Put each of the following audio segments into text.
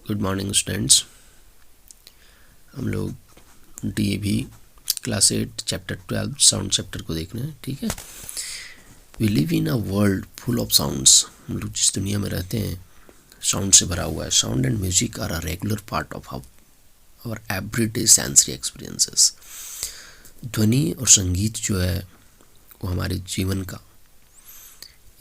Good morning students. हम लोग DAV class 8 chapter 12 sound chapter को देख रहे हैं। ठीक है, we live in a world full of sounds. हम लोग जिस दुनिया में रहते हैं साउंड से भरा हुआ है। Sound and music are a regular part of our everyday sensory experiences. ध्वनि और संगीत जो है वो हमारे जीवन का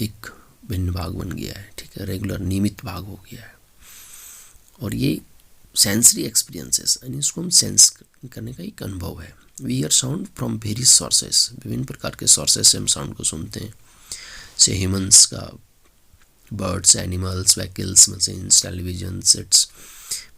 एक भिन्न भाग बन गया है। ठीक है, रेगुलर नियमित भाग हो गया है। और ये सेंसरी एक्सपीरियंसेस यानी इसको हम सेंस करने का एक अनुभव है। We hear sound from various sources, विभिन्न प्रकार के सोर्सेस से हम साउंड को सुनते हैं। से ह्यूमंस का, birds, animals, vehicles, machines, television sets,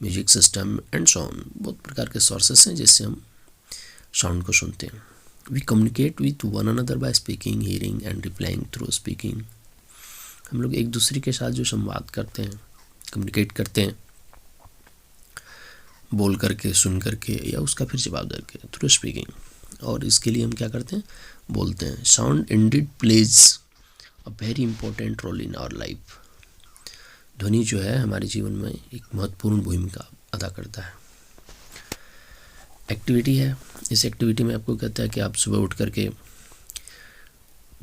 music system and so on. बहुत प्रकार के सोर्सेस हैं जिससे हम साउंड को सुनते हैं। We communicate with one another by speaking, hearing and replying through speaking. हम लोग एक दूसरे के साथ जो संवाद करते हैं, कम्युनिकेट करते हैं बोल करके, सुन करके या उसका फिर जवाब देके थ्रू स्पीकिंग। और इसके लिए हम क्या करते हैं, बोलते हैं। Sound indeed plays a very important role in our life. ध्वनि जो है हमारे जीवन में एक महत्वपूर्ण भूमिका अदा करता है। एक्टिविटी है, इस एक्टिविटी में आपको कहता है कि आप सुबह उठ करके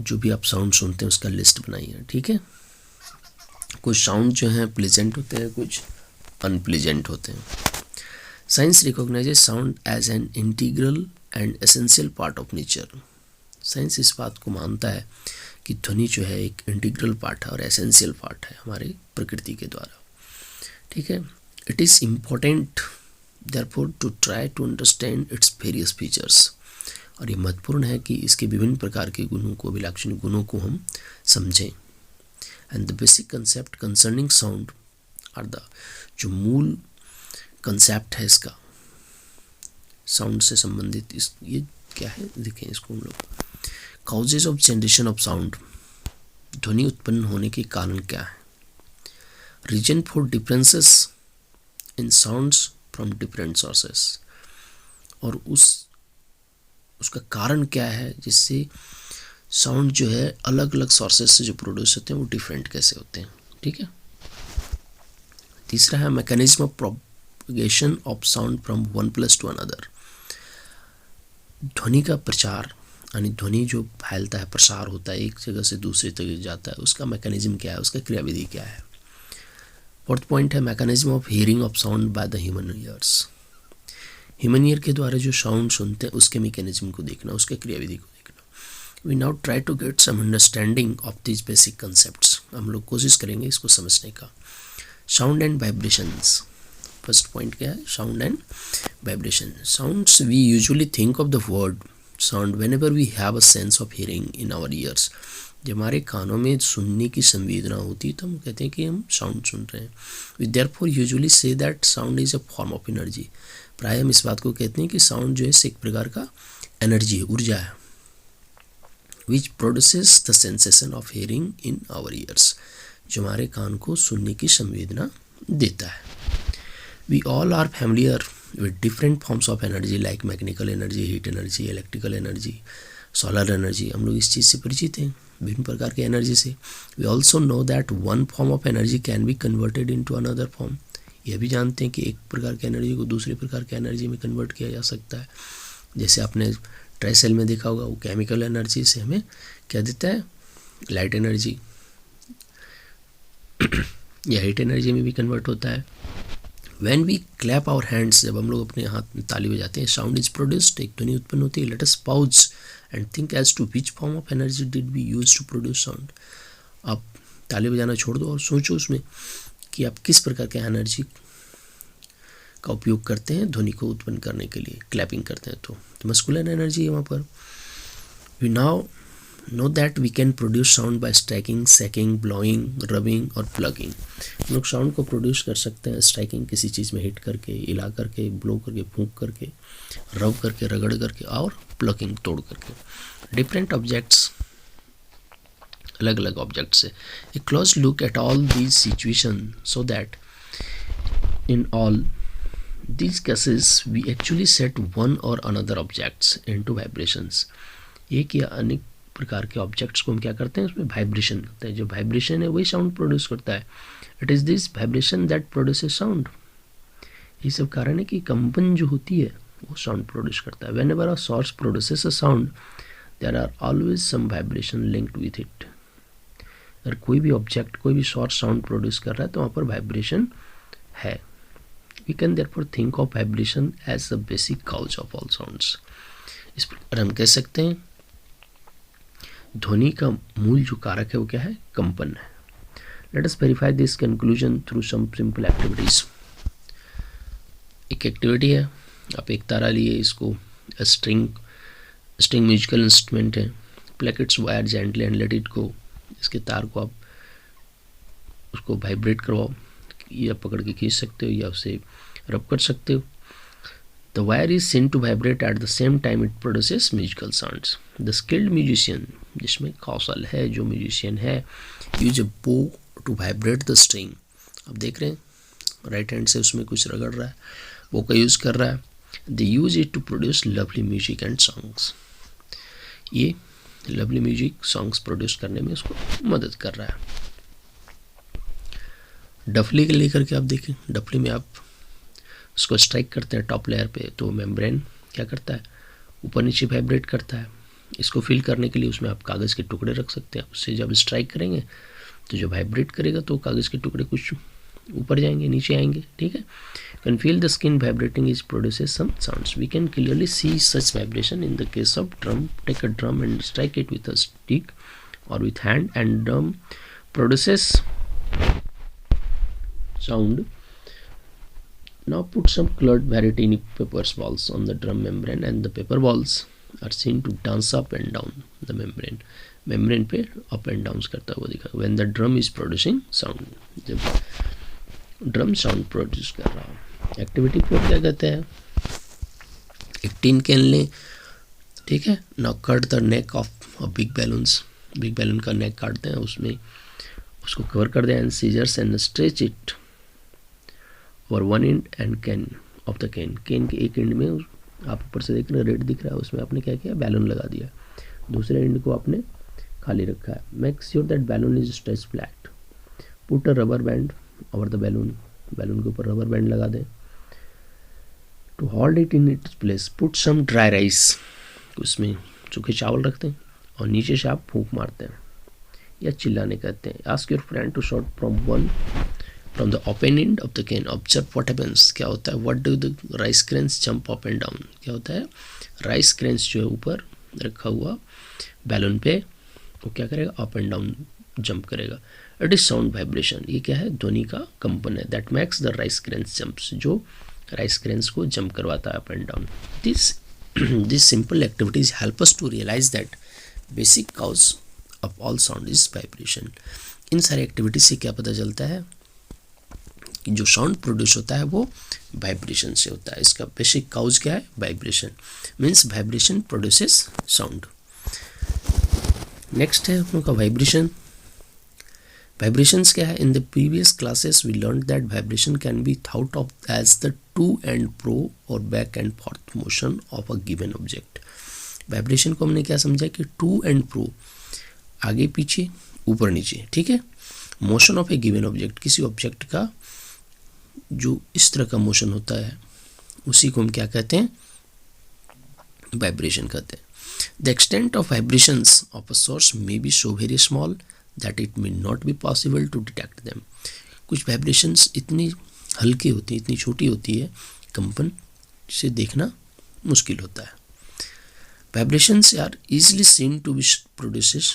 जो भी आप साउंड सुनते हैं उसका लिस्ट बनाइए। ठीक है, कुछ साउंड जो हैं प्लेजेंट होते हैं, कुछ अनप्लेजेंट होते हैं। Science recognizes sound as an integral and essential part of nature. Science इस बात को मानता है कि ध्वनि जो है एक इंटीग्रल पार्ट है और एसेंशियल पार्ट है हमारे प्रकृति के द्वारा। ठीक है, it is important therefore to try to understand its various features. और ये महत्वपूर्ण है कि इसके विभिन्न प्रकार के गुणों को, अभिलाक्षणिक गुणों को हम समझें। And the basic concept concerning sound are the, जो मूल कंसेप्ट है इसका साउंड से संबंधित, इस ये क्या है देखें इसको हम लोग। Causes of generation of sound, ध्वनि उत्पन्न होने के कारण क्या है। Reason for differences in sounds from different sources, और उसका कारण क्या है जिससे साउंड जो है अलग अलग सोर्सेस से जो प्रोड्यूस होते हैं वो डिफरेंट कैसे होते हैं। ठीक है, तीसरा है mechanism of propagation of sound from one place to another. ध्वनि का प्रचार यानी ध्वनि जो फैलता है, प्रसार होता है, एक जगह से दूसरी जगह जाता है, उसका मैकेनिज्म क्या है, उसका क्रियाविधि क्या है। फोर्थ पॉइंट है mechanism of hearing of sound by the human ears. Human ear के द्वारा जो साउंड सुनते हैं उसके मैकेनिज्म को देखना, उसके क्रियाविधि को देखना। We now try to get some understanding of this basic concepts. हम लोग कोशिश करेंगे इसको समझने का। Sound and vibrations, first point क्या है, sound and vibration. Sounds we usually think of the word sound whenever we have a sense of hearing in our ears. जब हमारे कानों में सुनने की संवेदना होती है तो हम कहते हैं कि हम साउंड सुन रहे हैं। We therefore usually say that sound is a form of energy. प्राय हम इस बात को कहते हैं कि साउंड जो है एक प्रकार का एनर्जी है, ऊर्जा है, which produces the sensation of hearing in our ears, जो हमारे कान को सुनने की संवेदना देता है। We all are familiar with different forms of energy like mechanical energy, heat energy, electrical energy, solar energy. हम लोग इस चीज़ से परिचित हैं, विभिन्न प्रकार के एनर्जी से। We also know that one form of energy can be converted into another form. यह भी जानते हैं कि एक प्रकार की एनर्जी को दूसरे प्रकार की एनर्जी में कन्वर्ट किया जा सकता है। जैसे आपने ट्राई सेल में देखा होगा, वो केमिकल एनर्जी से हमें क्या देता है, लाइट एनर्जी, या हीट एनर्जी में भी कन्वर्ट होता है। When we clap our hands, जब हम लोग अपने हाथ में ताली बजाते हैं, साउंड इज प्रोड्यूस्ड, एक ध्वनि उत्पन्न होती है। Let us pause and think as to which form of energy did we use to produce sound. आप ताली बजाना छोड़ दो और सोचो उसमें कि आप किस प्रकार के एनर्जी का उपयोग करते हैं ध्वनि को उत्पन्न करने के लिए। क्लैपिंग करते हैं तो मस्कुलिन एनर्जी है वहाँ पर। We now know that we can produce sound by striking, shaking, blowing, rubbing और प्लगिंग। हम लोग साउंड को प्रोड्यूस कर सकते हैं स्ट्राइकिंग, किसी चीज़ में हिट करके, हिला करके, ब्लो करके, फूंक करके, रब करके, रगड़ करके, और प्लगिंग, तोड़ करके। डिफरेंट ऑब्जेक्ट्स, अलग अलग ऑब्जेक्ट से। A close look at all these situation so that in all these cases we actually set one or another objects into vibrations। एक या अनेक प्रकार के ऑब्जेक्ट्स को हम क्या करते हैं, उसमें वाइब्रेशन करते हैं। जो वाइब्रेशन है वही साउंड प्रोड्यूस करता है। It is this vibration that produces sound. ये सब कारण है कि कंपन जो होती है वो साउंड प्रोड्यूस करता है. Whenever a source produces a sound there are always some vibration linked with it. अगर कोई भी ऑब्जेक्ट, कोई भी सोर्स साउंड प्रोड्यूस कर रहा है तो वहाँ पर वाइब्रेशन है. We can therefore think of vibration as the basic cause of all sounds. इस प्रकार हम कह सकते हैं ध्वनि का मूल जो कारक है वो क्या है? कंपन है. Let us verify this conclusion through some simple activities. एक एक्टिविटी है, आप एक तारा लिए, इसको स्ट्रिंग म्यूजिकल इंस्ट्रूमेंट है, pluck its wire gently and let it go. इसके तार को आप उसको वाइब्रेट करवाओ, या पकड़ के खींच सकते हो या उसे रब कर सकते हो. The wire is seen to vibrate at the same time it produces musical sounds. The skilled musician, जिसमें कौशल है, जो म्यूजिशियन है, use a bow to vibrate the string. अब देख रहे हैं राइट हैंड से उसमें कुछ रगड़ रहा है, वो का यूज़ कर रहा है. They use it to produce lovely music and songs. ये लवली म्यूजिक सॉन्ग्स प्रोड्यूस करने में उसको मदद कर रहा है. डफली के लेकर के आप देखें, डफली में आप उसको स्ट्राइक करते हैं टॉप लेयर पे, तो मेम्ब्रेन क्या करता है? ऊपर नीचे वाइब्रेट करता है. इसको फील करने के लिए उसमें आप कागज़ के टुकड़े रख सकते हैं. उससे जब स्ट्राइक करेंगे तो जो वाइब्रेट करेगा तो कागज़ के टुकड़े कुछ ऊपर जाएंगे, नीचे आएंगे. ठीक है. Can feel the skin vibrating is produces some sounds. We can clearly see such vibration in the case of drum. Take a drum and strike it with a stick और with hand and drum produces sound. Now put some colored variety paper balls on the drum membrane and the paper balls are seen to dance up and down the membrane. membrane पे up and downs करता हुआ दिखा when the drum is producing sound. जब drum sound produce कर रहा है. Activity 4 क्या कहते हैं? एक टिन कैन लें, ठीक है. Now cut the neck off big balloons. Big balloon का नेक काटते हैं, उसमें उसको कवर कर दें and scissors and stretch it और one end and can of the can. Can के एक एंड में आप ऊपर से देख रहे हैं रेड दिख रहा है, उसमें आपने क्या किया? बैलून लगा दिया. दूसरे एंड को आपने खाली रखा है. Make sure that balloon is stretch flat. Put a rubber band over the balloon. Balloon के ऊपर रबर बैंड लगा दें. To hold it in its place put some dry rice. उसमें सूखे चावल रखते हैं और नीचे से आप फूंक मारते हैं या चिल्लाने कहते हैं. Ask your friend to shout from the open end of the can. Observe what happens. क्या होता है? What do the rice grains jump up and down. क्या होता है? राइस क्रेन्स जो है ऊपर रखा हुआ बैलून पे, वो क्या करेगा? अप एंड डाउन जंप करेगा. It is sound vibration. ये क्या है? ध्वनि का कंपन है. That makes the rice grains jumps, जो राइस क्रेन्स को जंप करवाता है up and down. This simple activities help us to realise that basic cause of all sound is vibration. इन सारी एक्टिविटीज से क्या पता चलता है कि जो साउंड प्रोड्यूस होता है वो वाइब्रेशन से होता है. इसका बेसिक काउज क्या है? Vibration. Means vibration produces sound. Next है हम लोग का वाइब्रेशन. वाइब्रेशंस क्या है? In the previous classes we learn that vibration can be thought of as the to and fro और back and forth motion of a given object. Vibration को हमने क्या समझा कि टू एंड प्रो, आगे पीछे ऊपर नीचे. ठीक है. Motion of A given object, किसी ऑब्जेक्ट का जो इस तरह का मोशन होता है उसी को हम क्या कहते हैं? वाइब्रेशन कहते हैं. The extent of vibrations of a source may be so very small that it may not be possible to detect them. कुछ वाइब्रेशंस इतनी हल्की होती है, इतनी छोटी होती है, कंपन से देखना मुश्किल होता है. Vibrations are easily seen to be produces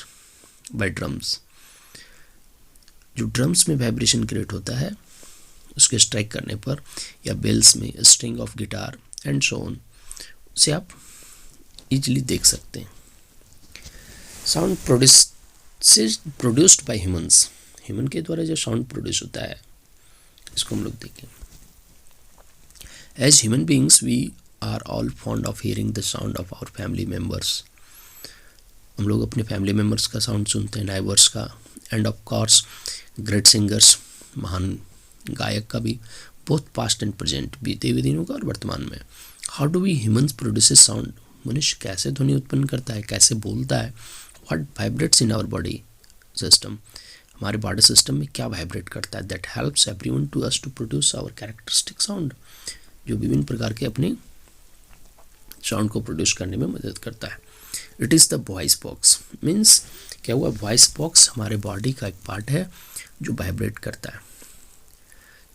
by drums. जो ड्रम्स में वाइब्रेशन क्रिएट होता है उसके स्ट्राइक करने पर, या बेल्स में, string of guitar and so on, उसे आप इजीली देख सकते हैं. Sound produced by humans. Human के द्वारा जो साउंड प्रोड्यूस होता है इसको हम लोग देखें. As human beings we are all fond of hearing the sound of our family members. हम लोग अपने फैमिली मेम्बर्स का साउंड सुनते हैं, नाइबर्स का, end of course great singers, महान गायक का भी, बोथ पास्ट एंड प्रेजेंट, बीते हुए दिनों का और वर्तमान में. How do we humans produces sound. मनुष्य कैसे ध्वनि उत्पन्न करता है, कैसे बोलता है. What vibrates in our body system. हमारे बॉडी सिस्टम में क्या वाइब्रेट करता है, that helps everyone to us to produce our characteristic sound, जो विभिन्न प्रकार के अपने साउंड को प्रोड्यूस करने में मदद करता है। It is the voice box, means क्या हुआ, वॉइस बॉक्स हमारे बॉडी का एक पार्ट है जो वाइब्रेट करता है,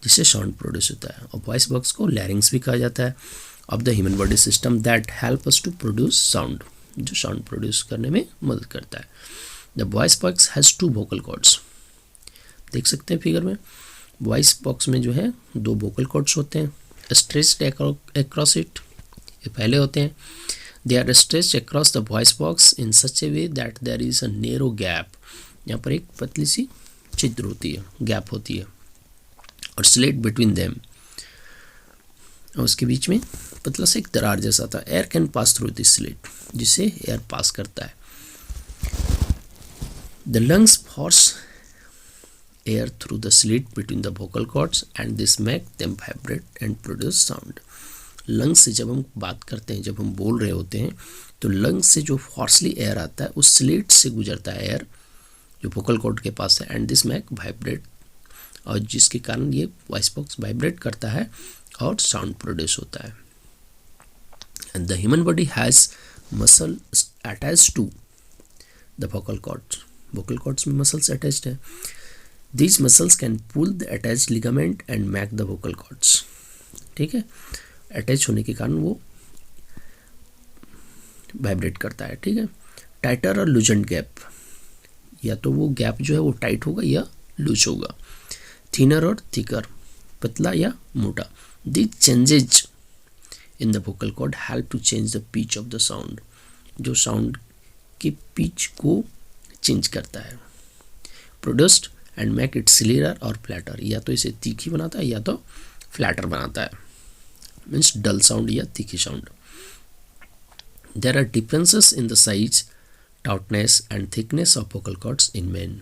जिससे साउंड प्रोड्यूस होता है। और वॉइस बॉक्स को लैरिंग्स भी कहा जाता है of the human body system that help us to produce sound, जो साउंड प्रोड्यूस करने में मदद करता है। The voice box has 2 vocal cords, देख सकते हैं फिगर में। वॉइस बॉक्स में जो है 2 वोकल कॉर्ड्स होते हैं, स्ट्रेच्ड अक्रॉस इट, ये पहले होते हैं। They are stretched across the voice box in such a way that there is a narrow gap, यहाँ पर एक पतली सी छिद्र होती है, गैप होती है, और स्लिट बिटवीन देम, और उसके बीच में पतला सा एक दरार जैसा था। Air can pass through this slit, जिससे एयर पास करता है। The lungs force air through the slit between the vocal chords and this make them vibrate and produce sound. Lungs से जब हम बात करते हैं, जब हम बोल रहे होते हैं, तो लंग्स से जो फोर्सली एयर आता है उस स्लिट से गुजरता है एयर जो वोकल कॉर्ड के पास है, एंड दिस मेक वाइब्रेट, और जिसके कारण ये वॉइस बॉक्स वाइब्रेट करता है और साउंड प्रोड्यूस होता है। And the human body has muscle attached to the vocal cords, vocal cords में मसल्स अटैच्ड है। These muscles can pull the attached ligament and make the vocal cords, ठीक है, attach होने के कारण वो वाइब्रेट करता है, ठीक है। टाइटर और लूजेंट गैप, या तो वो गैप जो है वो टाइट होगा या लूज होगा। थिनर और थिकर, पतला या मोटा। These changes in the vocal cord help to change the pitch of the sound, जो साउंड की पिच को चेंज करता है। Produced and make it slier और फ्लैटर, या तो इसे तीखी बनाता है या तो फ्लैटर बनाता है, मीन्स डल साउंड या तीखी sound. There are differences in the size, tautness and thickness of vocal cords in men.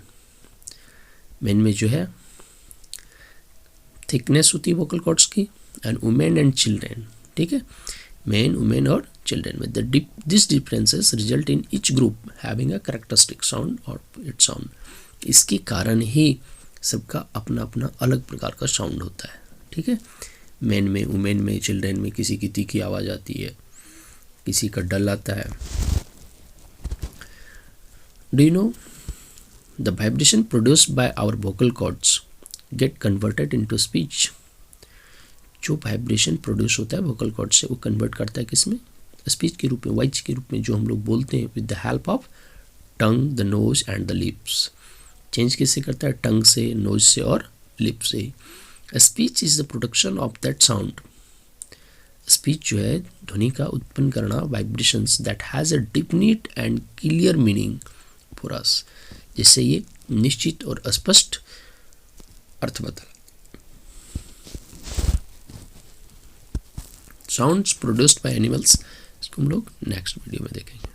Men में जो है थिकनेस होती है वोकल कॉर्ड्स की, एंड वुमेन एंड चिल्ड्रेन, ठीक है, मेन, वुमेन और चिल्ड्रेन में। This differences result in each group having a characteristic sound और इट साउंड। इसके कारण ही सबका अपना अपना अलग प्रकार का साउंड होता है, ठीक है। मेन में, वुमेन में, चिल्ड्रेन में किसी की तीखी आवाज़ आती है, किसी का डल आता है। Do you know the vibration produced by our vocal cords get converted into speech. जो वाइब्रेशन प्रोड्यूस होता है वोकल कॉर्ड से, वो कन्वर्ट करता है किसमें, स्पीच के रूप में, वॉइस के रूप में, जो हम लोग बोलते हैं, with the help of tongue, the nose and the lips. Change किससे करता है, टंग से, नोज से और लिप से। Speech is the production of that sound. Speech जो है ध्वनि का उत्पन्न करना, vibrations that has a definite and clear meaning for us, जिससे ये निश्चित और स्पष्ट अर्थ बता। साउंड्स प्रोड्यूस्ड बाय एनिमल्स, इसको हम लोग नेक्स्ट वीडियो में देखेंगे।